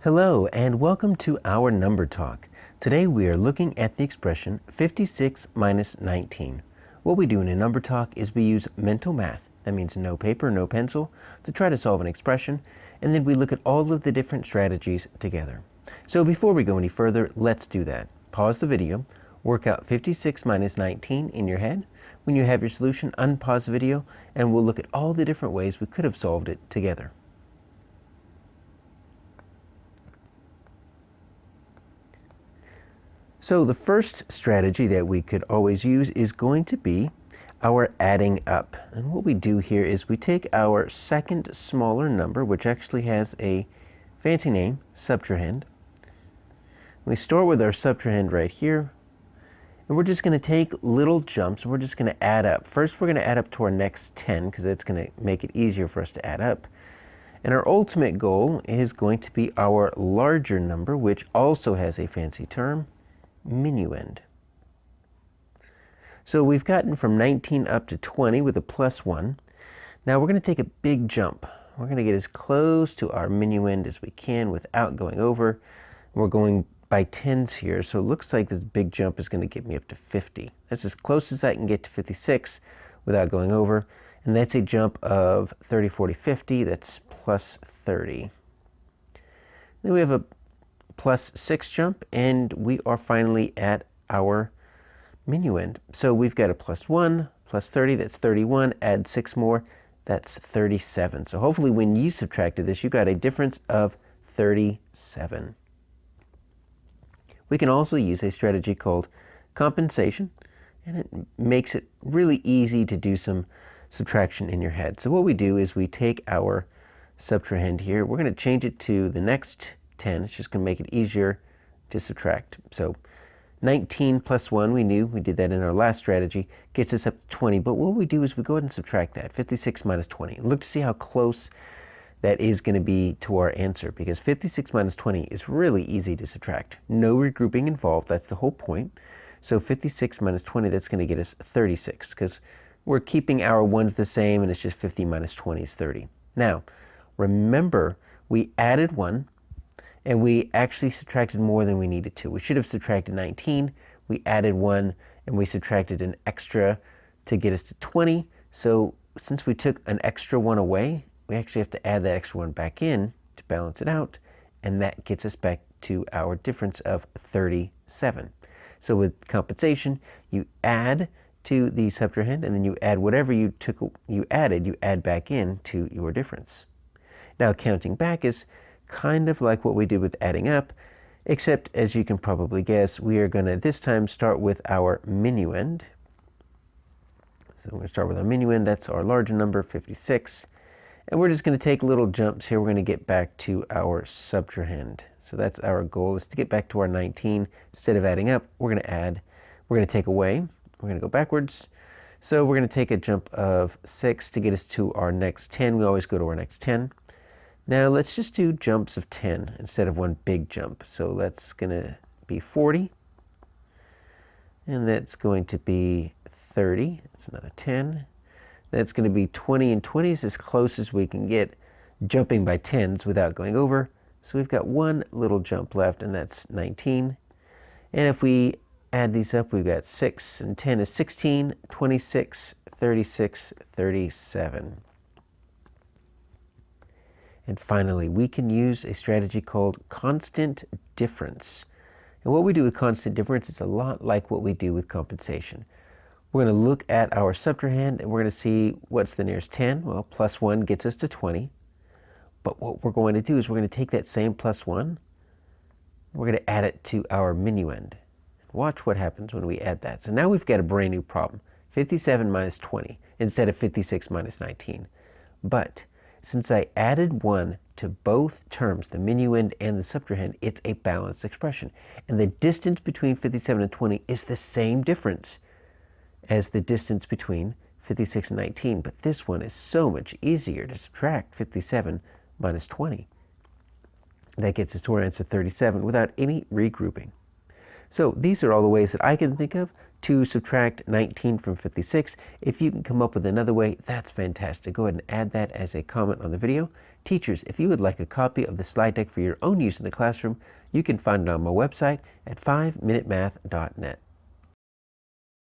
Hello and welcome to our number talk. Today we are looking at the expression 56 minus 19. What we do in a number talk is we use mental math, that means no paper, no pencil, to try to solve an expression, and then we look at all of the different strategies together. So before we go any further, let's do that. Pause the video, work out 56 minus 19 in your head. When you have your solution, unpause the video, and we'll look at all the different ways we could have solved it together. So the first strategy that we could always use is going to be our adding up. And what we do here is we take our second smaller number, which actually has a fancy name, subtrahend. We start with our subtrahend right here. And we're just going to take little jumps and we're just going to add up. First, we're going to add up to our next 10 because that's going to make it easier for us to add up. And our ultimate goal is going to be our larger number, which also has a fancy term, minuend. So we've gotten from 19 up to 20 with a plus 1. Now we're going to take a big jump. We're going to get as close to our minuend as we can without going over. We're going by tens here, so it looks like this big jump is going to get me up to 50. That's as close as I can get to 56 without going over, and that's a jump of 30, 40, 50. That's plus 30. Then we have a plus 6 jump, and we are finally at our minuend. So we've got a plus 1, plus 30, that's 31, add 6 more, that's 37. So hopefully when you subtracted this, you got a difference of 37. We can also use a strategy called compensation, and it makes it really easy to do some subtraction in your head. So what we do is we take our subtrahend here, we're going to change it to the next 10. It's just going to make it easier to subtract. So 19 plus 1, we knew, we did that in our last strategy, gets us up to 20. But what we do is we go ahead and subtract that, 56 minus 20. Look to see how close that is going to be to our answer, because 56 minus 20 is really easy to subtract. No regrouping involved, that's the whole point. So 56 minus 20, that's going to get us 36, because we're keeping our ones the same, and it's just 50 minus 20 is 30. Now, remember, we added 1, and we actually subtracted more than we needed to. We should have subtracted 19. We added 1, and we subtracted an extra to get us to 20. So since we took an extra 1 away, we actually have to add that extra 1 back in to balance it out, and that gets us back to our difference of 37. So with compensation, you add to the subtrahend, and then you add whatever you add back in to your difference. Now counting back is kind of like what we did with adding up, except as you can probably guess, we are going to this time start with our minuend. So we're going to start with our minuend, that's our larger number, 56. And we're just going to take little jumps here. We're going to get back to our subtrahend. So that's our goal, is to get back to our 19. Instead of adding up, we're going to add, we're going to take away, we're going to go backwards. So we're going to take a jump of 6 to get us to our next 10. We always go to our next 10. Now let's just do jumps of 10 instead of one big jump. So that's going to be 40. And that's going to be 30. That's another 10. That's going to be 20, and 20 is as close as we can get jumping by tens without going over. So we've got one little jump left, and that's 19. And if we add these up, we've got 6 and 10 is 16, 26, 36, 37. And finally, we can use a strategy called constant difference. And what we do with constant difference is a lot like what we do with compensation. We're going to look at our subtrahend, and we're going to see what's the nearest 10. Well, plus 1 gets us to 20. But what we're going to do is we're going to take that same plus 1, we're going to add it to our minuend. Watch what happens when we add that. So now we've got a brand new problem, 57 minus 20 instead of 56 minus 19. But since I added 1 to both terms, the minuend and the subtrahend, it's a balanced expression. And the distance between 57 and 20 is the same difference as the distance between 56 and 19. But this one is so much easier to subtract, 57 minus 20. That gets us to our answer 37 without any regrouping. So these are all the ways that I can think of to subtract 19 from 56. If you can come up with another way, that's fantastic. Go ahead and add that as a comment on the video. Teachers, if you would like a copy of the slide deck for your own use in the classroom, you can find it on my website at 5minutemath.net.